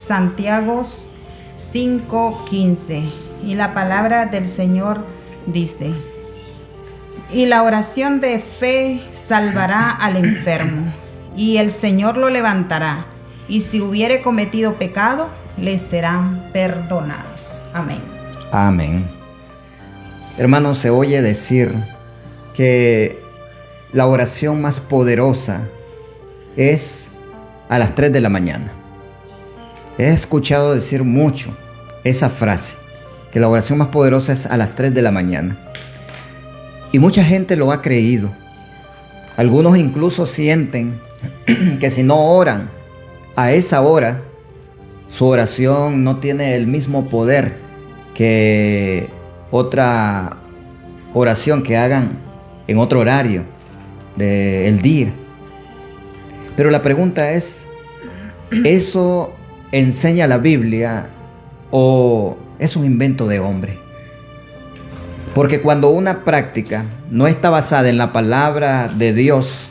Santiago 5:15. Y la palabra del Señor dice: y la oración de fe salvará al enfermo, y el Señor lo levantará, y si hubiere cometido pecado, le serán perdonados. Amén. Amén. Hermanos, se oye decir que la oración más poderosa es a las 3 de la mañana. He escuchado decir mucho esa frase, que la oración más poderosa es a las 3 de la mañana. Y mucha gente lo ha creído. Algunos incluso sienten que si no oran a esa hora, su oración no tiene el mismo poder que otra oración que hagan en otro horario del día. Pero la pregunta es, ¿eso enseña la Biblia o es un invento de hombre? Porque cuando una práctica no está basada en la palabra de Dios,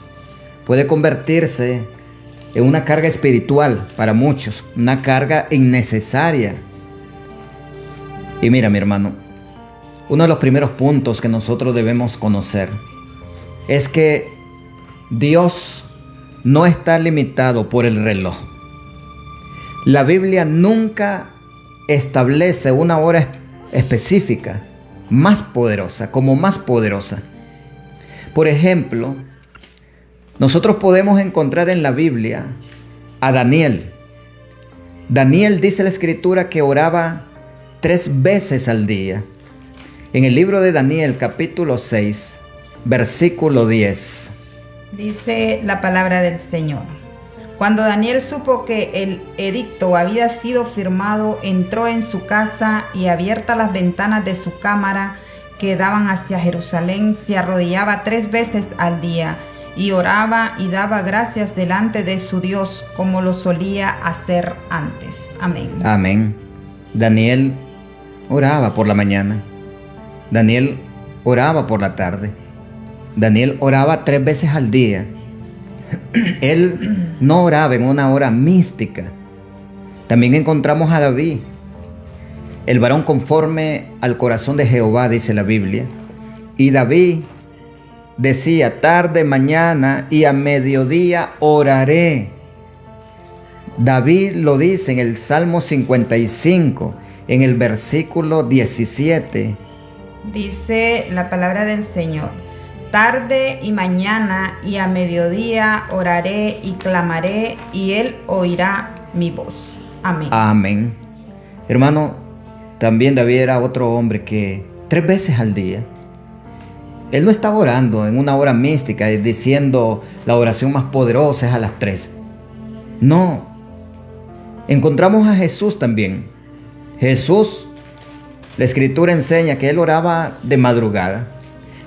puede convertirse en una carga espiritual para muchos, una carga innecesaria. Y mira, mi hermano, uno de los primeros puntos que nosotros debemos conocer es que Dios no está limitado por el reloj. La Biblia nunca establece una hora específica más poderosa, como más poderosa. Por ejemplo, nosotros podemos encontrar en la Biblia a Daniel. Daniel, dice la Escritura, que oraba 3 veces al día. En el libro de Daniel, capítulo 6, versículo 10. Dice la palabra del Señor: cuando Daniel supo que el edicto había sido firmado, entró en su casa y, abiertas las ventanas de su cámara que daban hacia Jerusalén, se arrodillaba 3 veces al día y oraba y daba gracias delante de su Dios, como lo solía hacer antes. Amén. Amén. Daniel oraba por la mañana. Daniel oraba por la tarde. Daniel oraba 3 veces al día. Él no oraba en una hora mística. También encontramos a David, el varón conforme al corazón de Jehová, dice la Biblia. Y David decía: tarde, mañana y a mediodía oraré. David lo dice en el Salmo 55, en el versículo 17. Dice la palabra del Señor: tarde y mañana y a mediodía oraré y clamaré, y Él oirá mi voz. Amén. Amén. Hermano, también David era otro hombre que 3 veces al día, él no estaba orando en una hora mística diciendo la oración más poderosa es a las 3. No. Encontramos a Jesús también. Jesús, la Escritura enseña que Él oraba de madrugada,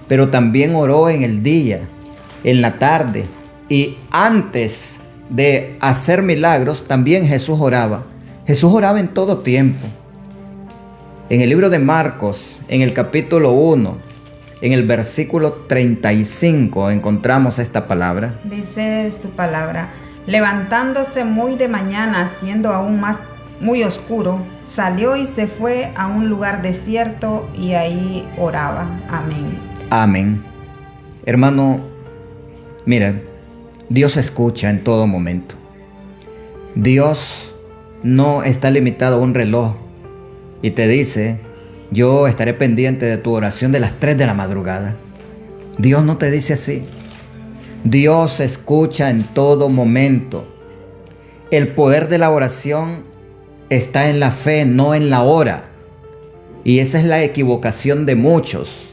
pero también oró en el día, en la tarde, y antes de hacer milagros también Jesús oraba. Jesús oraba en todo tiempo. En el libro de Marcos, en el capítulo 1, en el versículo 35, encontramos esta palabra. Dice su palabra: levantándose muy de mañana, siendo aún más muy oscuro, salió y se fue a un lugar desierto y ahí oraba. Amén. Amén. Hermano, mira, Dios escucha en todo momento. Dios no está limitado a un reloj y te dice: yo estaré pendiente de tu oración de las 3 de la madrugada. Dios no te dice así. Dios escucha en todo momento. El poder de la oración está en la fe, no en la hora. Y esa es la equivocación de muchos.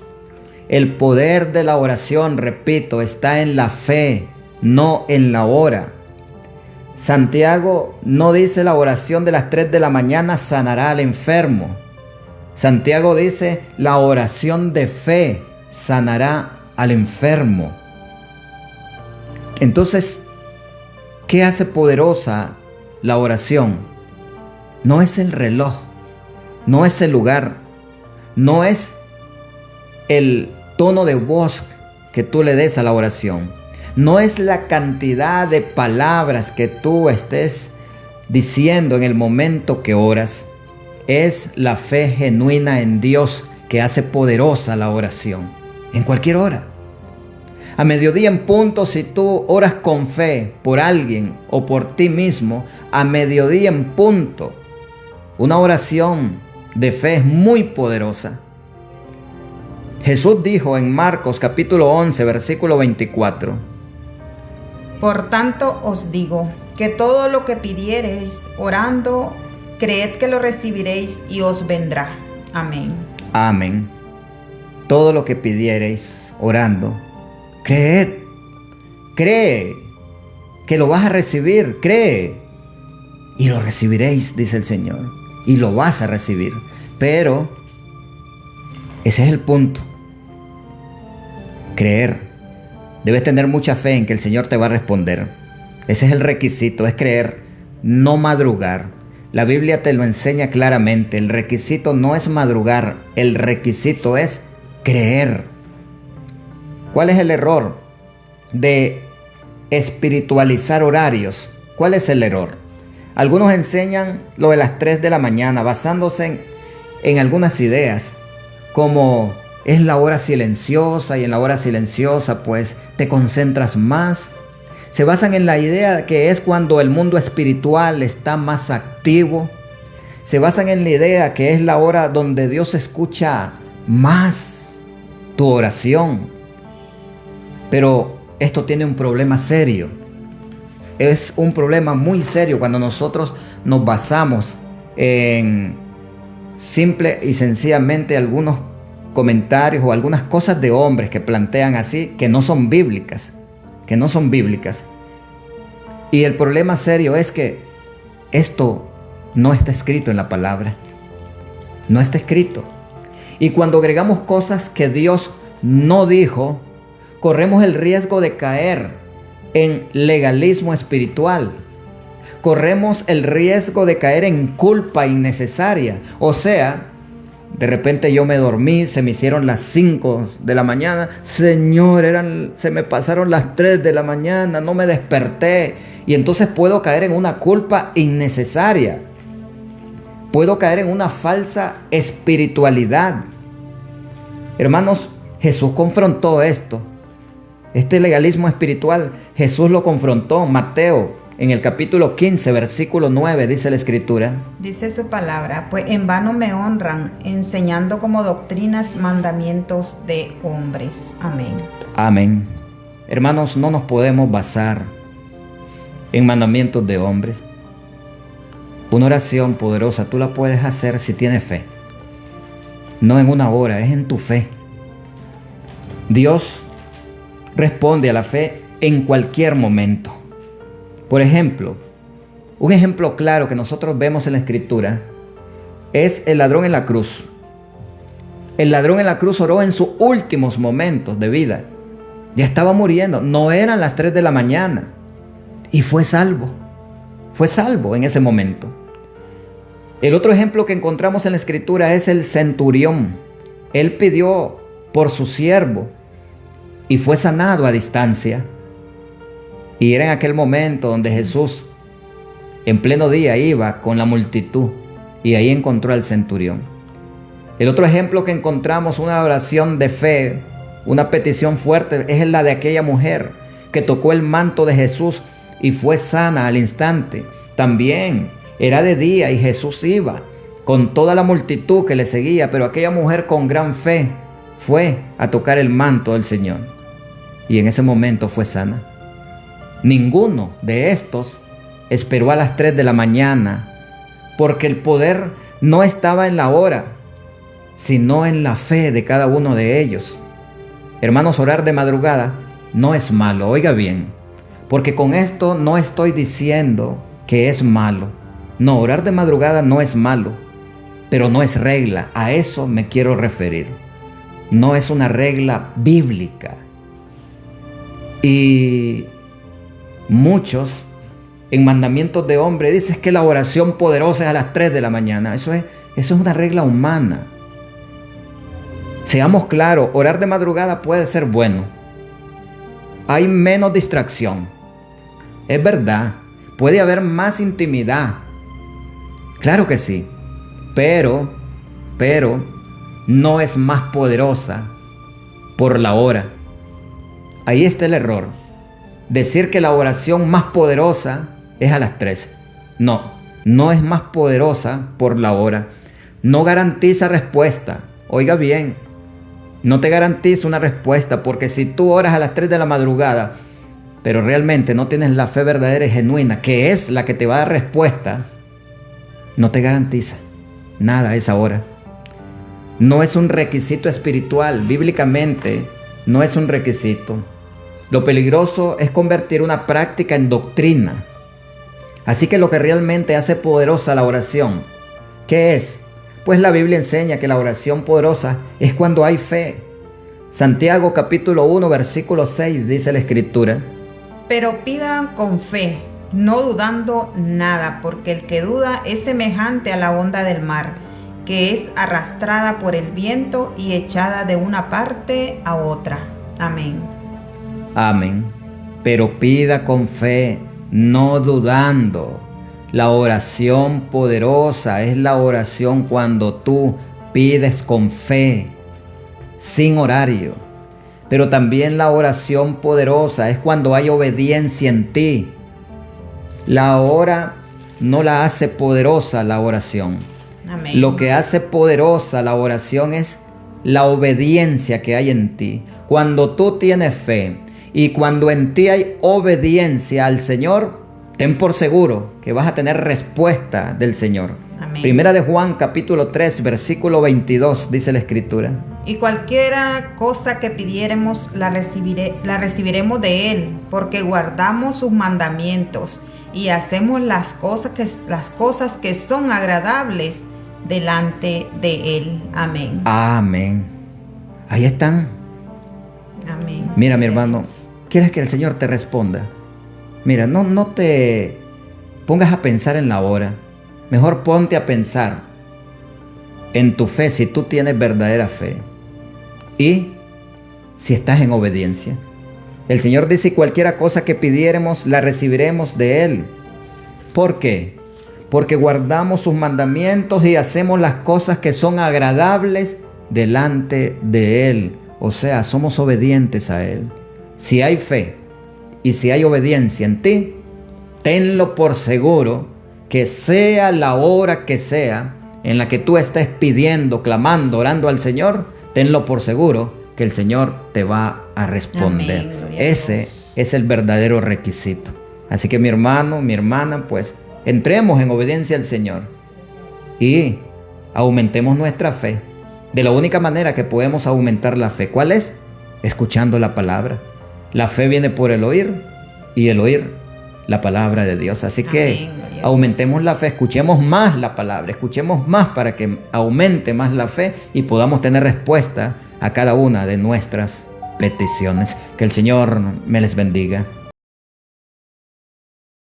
El poder de la oración, repito, está en la fe, no en la hora. Santiago no dice la oración de las 3 de la mañana sanará al enfermo. Santiago dice la oración de fe sanará al enfermo. Entonces, ¿qué hace poderosa la oración? No es el reloj, no es el lugar, no es el tono de voz que tú le des a la oración. No es la cantidad de palabras que tú estés diciendo en el momento que oras. Es la fe genuina en Dios que hace poderosa la oración, en cualquier hora. A mediodía en punto, si tú oras con fe por alguien o por ti mismo, a mediodía en punto, una oración de fe es muy poderosa. Jesús dijo en Marcos capítulo 11, versículo 24. Por tanto os digo, que todo lo que pidiereis orando, creed que lo recibiréis y os vendrá. Amén. Amén. Todo lo que pidiereis orando, creed. Cree que lo vas a recibir. Cree. Y lo recibiréis, dice el Señor. Y lo vas a recibir. Pero ese es el punto. Creer. Debes tener mucha fe en que el Señor te va a responder. Ese es el requisito, es creer, no madrugar. La Biblia te lo enseña claramente. El requisito no es madrugar, el requisito es creer. ¿Cuál es el error de espiritualizar horarios? ¿Cuál es el error? Algunos enseñan lo de las 3 de la mañana basándose en algunas ideas, como es la hora silenciosa y en la hora silenciosa pues te concentras más. Se basan en la idea que es cuando el mundo espiritual está más activo. Se basan en la idea que es la hora donde Dios escucha más tu oración. Pero esto tiene un problema serio. Es un problema muy serio cuando nosotros nos basamos en simple y sencillamente algunos comentarios o algunas cosas de hombres que plantean así, que no son bíblicas. Y el problema serio es que esto no está escrito en la palabra. No está escrito. Y cuando agregamos cosas que Dios no dijo, corremos el riesgo de caer en legalismo espiritual. Corremos el riesgo de caer en culpa innecesaria. O sea, de repente yo me dormí, se me hicieron las 5 de la mañana. Señor, se me pasaron las 3 de la mañana, no me desperté. Y entonces puedo caer en una culpa innecesaria. Puedo caer en una falsa espiritualidad. Hermanos, Jesús confrontó esto. Este legalismo espiritual, Jesús lo confrontó. Mateo, en el capítulo 15, versículo 9, dice la Escritura. Dice su palabra, pues en vano me honran, enseñando como doctrinas mandamientos de hombres. Amén. Amén. Hermanos, no nos podemos basar en mandamientos de hombres. Una oración poderosa tú la puedes hacer si tienes fe. No en una hora, es en tu fe. Dios responde a la fe en cualquier momento. Por ejemplo, un ejemplo claro que nosotros vemos en la Escritura es el ladrón en la cruz. El ladrón en la cruz oró en sus últimos momentos de vida. Ya estaba muriendo, no eran las 3 de la mañana. Y fue salvo. Fue salvo en ese momento. El otro ejemplo que encontramos en la Escritura es el centurión. Él pidió por su siervo y fue sanado a distancia. Y era en aquel momento donde Jesús en pleno día iba con la multitud y ahí encontró al centurión. El otro ejemplo que encontramos, una oración de fe, una petición fuerte, es la de aquella mujer que tocó el manto de Jesús y fue sana al instante. También era de día y Jesús iba con toda la multitud que le seguía, pero aquella mujer con gran fe fue a tocar el manto del Señor y en ese momento fue sana. Ninguno de estos esperó a las 3 de la mañana, porque el poder no estaba en la hora, sino en la fe de cada uno de ellos. Hermanos, orar de madrugada no es malo, oiga bien, porque con esto no estoy diciendo que es malo. No, orar de madrugada no es malo, pero no es regla, a eso me quiero referir. No es una regla bíblica. Y muchos en mandamientos de hombre dicen que la oración poderosa es a las 3 de la mañana. Eso es una regla humana. Seamos claros, orar de madrugada puede ser bueno. Hay menos distracción. Es verdad, puede haber más intimidad. Claro que sí, pero no es más poderosa por la hora. Ahí está el error. Decir que la oración más poderosa es a las 3. No es más poderosa por la hora. No garantiza respuesta. Oiga bien, no te garantiza una respuesta, porque si tú oras a las 3 de la madrugada, pero realmente no tienes la fe verdadera y genuina, que es la que te va a dar respuesta, no te garantiza nada a esa hora. No es un requisito espiritual, bíblicamente no es un requisito. Lo peligroso es convertir una práctica en doctrina. Así que lo que realmente hace poderosa la oración, ¿qué es? Pues la Biblia enseña que la oración poderosa es cuando hay fe. Santiago capítulo 1 versículo 6 dice la Escritura: pero pidan con fe, no dudando nada, porque el que duda es semejante a la onda del mar, que es arrastrada por el viento y echada de una parte a otra. Amén. Amén. Pero pida con fe, no dudando. La oración poderosa es la oración cuando tú pides con fe, sin horario. Pero también la oración poderosa es cuando hay obediencia en ti. La hora no la hace poderosa la oración. Amén. Lo que hace poderosa la oración es la obediencia que hay en ti. Cuando tú tienes fe y cuando en ti hay obediencia al Señor, ten por seguro que vas a tener respuesta del Señor. Amén. Primera de Juan capítulo 3 versículo 22 dice la Escritura: y cualquiera cosa que pidiéremos la recibiremos de Él, porque guardamos sus mandamientos y hacemos las cosas que son agradables delante de Él. Amén. Amén. Ahí están. Amén. Mira, mi hermano, ¿quieres que el Señor te responda? Mira, no te pongas a pensar en la hora. Mejor ponte a pensar en tu fe, si tú tienes verdadera fe y si estás en obediencia. El Señor dice: cualquiera cosa que pidiéremos la recibiremos de Él. ¿Por qué? Porque guardamos sus mandamientos y hacemos las cosas que son agradables delante de Él. O sea, somos obedientes a Él. Si hay fe y si hay obediencia en ti, tenlo por seguro que sea la hora que sea en la que tú estés pidiendo, clamando, orando al Señor, tenlo por seguro que el Señor te va a responder. Amén. Ese es el verdadero requisito. Así que mi hermano, mi hermana, pues entremos en obediencia al Señor y aumentemos nuestra fe. De la única manera que podemos aumentar la fe, ¿cuál es? Escuchando la palabra. La fe viene por el oír y el oír la palabra de Dios. Así que aumentemos la fe, escuchemos más la palabra, escuchemos más para que aumente más la fe y podamos tener respuesta a cada una de nuestras peticiones. Que el Señor me les bendiga.